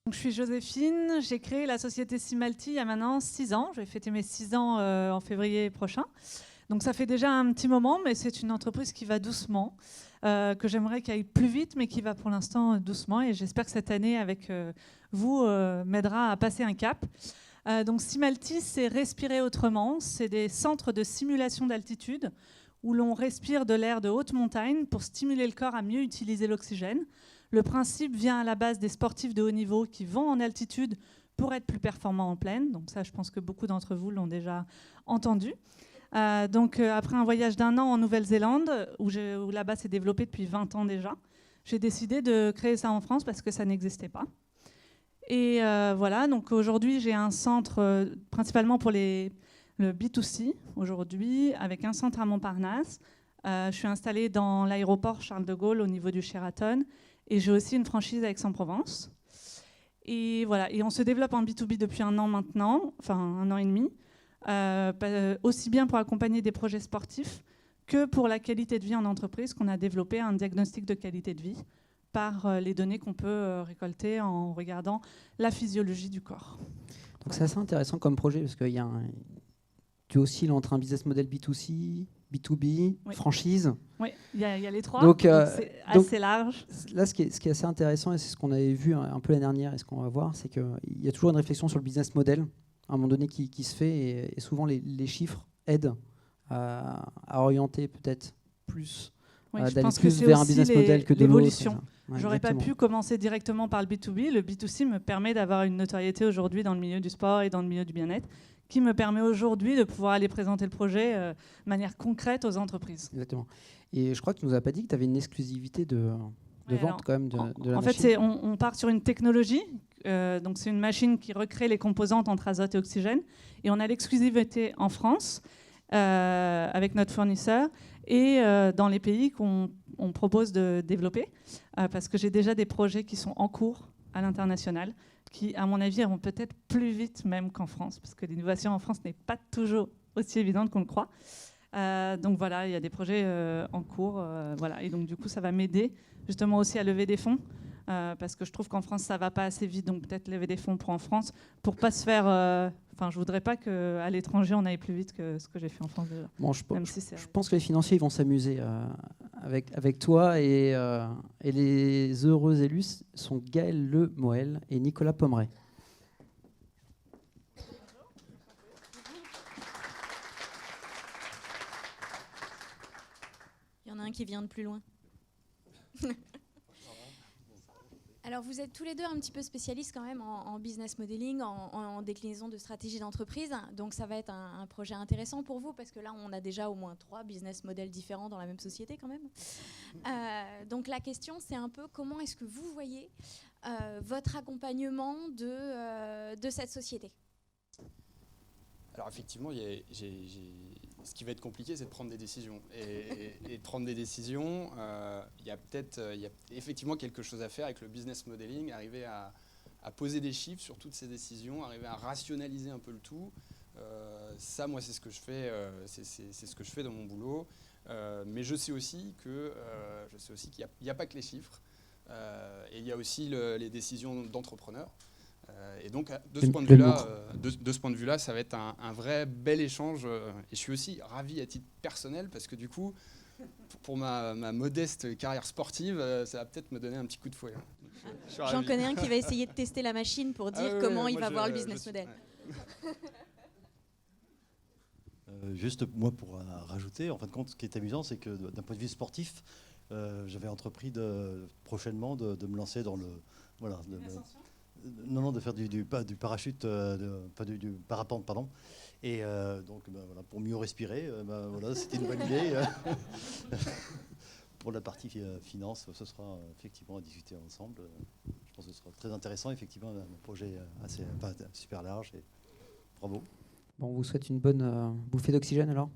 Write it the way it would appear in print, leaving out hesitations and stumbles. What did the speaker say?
Donc, je suis Joséphine, j'ai créé la société Simalti il y a maintenant 6 ans. Je vais fêter mes 6 ans en février prochain. Donc ça fait déjà un petit moment, mais c'est une entreprise qui va doucement, que j'aimerais qu'elle aille plus vite, mais qui va pour l'instant doucement. Et j'espère que cette année, avec vous, m'aidera à passer un cap. Donc Simalti, c'est respirer autrement. C'est des centres de simulation d'altitude où l'on respire de l'air de haute montagne pour stimuler le corps à mieux utiliser l'oxygène. Le principe vient à la base des sportifs de haut niveau qui vont en altitude pour être plus performants en plaine. Donc ça, je pense que beaucoup d'entre vous l'ont déjà entendu. Après un voyage d'1 an en Nouvelle-Zélande, où là-bas c'est développé depuis 20 ans déjà, j'ai décidé de créer ça en France parce que ça n'existait pas. Et voilà, donc aujourd'hui j'ai un centre principalement pour le B2C, aujourd'hui, avec un centre à Montparnasse. Je suis installée dans l'aéroport Charles de Gaulle au niveau du Sheraton. Et j'ai aussi une franchise à Aix-en-Provence. Et voilà, et on se développe en B2B depuis 1 an maintenant, enfin 1 an et demi, aussi bien pour accompagner des projets sportifs que pour la qualité de vie en entreprise, qu'on a développé un diagnostic de qualité de vie par les données qu'on peut récolter en regardant la physiologie du corps. Donc c'est assez intéressant comme projet, parce que tu oscilles entre un business model B2C, B2B, oui. Franchise. Oui, il y a les trois, donc c'est assez large. Là, ce qui est assez intéressant, et c'est ce qu'on avait vu un peu l'année dernière, et ce qu'on va voir, c'est qu'il y a toujours une réflexion sur le business model, à un moment donné, qui se fait, et souvent les chiffres aident à orienter peut-être plus, d'aller plus vers un business model que de l'évolution. Ouais, j'aurais pas pu commencer directement par le B2B. Le B2C me permet d'avoir une notoriété aujourd'hui dans le milieu du sport et dans le milieu du bien-être, qui me permet aujourd'hui de pouvoir aller présenter le projet de manière concrète aux entreprises. Exactement. Et je crois que tu nous as pas dit que tu avais une exclusivité de vente alors, quand même de la machine. En fait, on part sur une technologie. Donc c'est une machine qui recrée les composantes entre azote et oxygène. Et on a l'exclusivité en France avec notre fournisseur et dans les pays qu'on propose de développer. Parce que j'ai déjà des projets qui sont en cours à l'international, qui, à mon avis, iront peut-être plus vite même qu'en France, parce que l'innovation en France n'est pas toujours aussi évidente qu'on le croit. Donc voilà, il y a des projets en cours. Voilà. Et donc du coup, ça va m'aider justement aussi à lever des fonds, parce que je trouve qu'en France, ça ne va pas assez vite. Donc peut-être lever des fonds pour en France, pour pas se faire... je ne voudrais pas qu'à l'étranger, on aille plus vite que ce que j'ai fait en France déjà. Bon, je pense que les financiers ils vont s'amuser avec toi, et les heureux élus sont Gaël Le Moël et Nicolas Pommeret. Il y en a un qui vient de plus loin. Alors vous êtes tous les deux un petit peu spécialistes quand même en business modeling, en déclinaison de stratégie d'entreprise. Donc ça va être un projet intéressant pour vous, parce que là on a déjà au moins 3 business models différents dans la même société quand même. Donc la question c'est un peu comment est-ce que vous voyez votre accompagnement de cette société. Alors effectivement, ce qui va être compliqué, c'est de prendre des décisions. Et de prendre des décisions, il y a effectivement quelque chose à faire avec le business modeling, arriver à poser des chiffres sur toutes ces décisions, arriver à rationaliser un peu le tout. Ça, moi, c'est ce que je fais, c'est ce que je fais dans mon boulot. Mais je sais aussi qu'il n'y a pas que les chiffres. Et il y a aussi les décisions d'entrepreneurs. Et donc, de ce point de vue-là, ça va être un vrai bel échange. Et je suis aussi ravi à titre personnel, parce que du coup, pour ma modeste carrière sportive, ça va peut-être me donner un petit coup de fouet. J'en connais un qui va essayer de tester la machine pour dire comment il va voir le business model. Juste moi pour rajouter, en fin de compte, ce qui est amusant, c'est que d'un point de vue sportif, j'avais entrepris prochainement de me lancer dans le... Voilà, de faire du parachute, du parapente, pardon. Et donc, voilà, pour mieux respirer, voilà, c'était une bonne idée. Pour la partie finance, ce sera effectivement à discuter ensemble. Je pense que ce sera très intéressant, effectivement, un projet super large. Et bravo. Bon, on vous souhaite une bonne bouffée d'oxygène alors.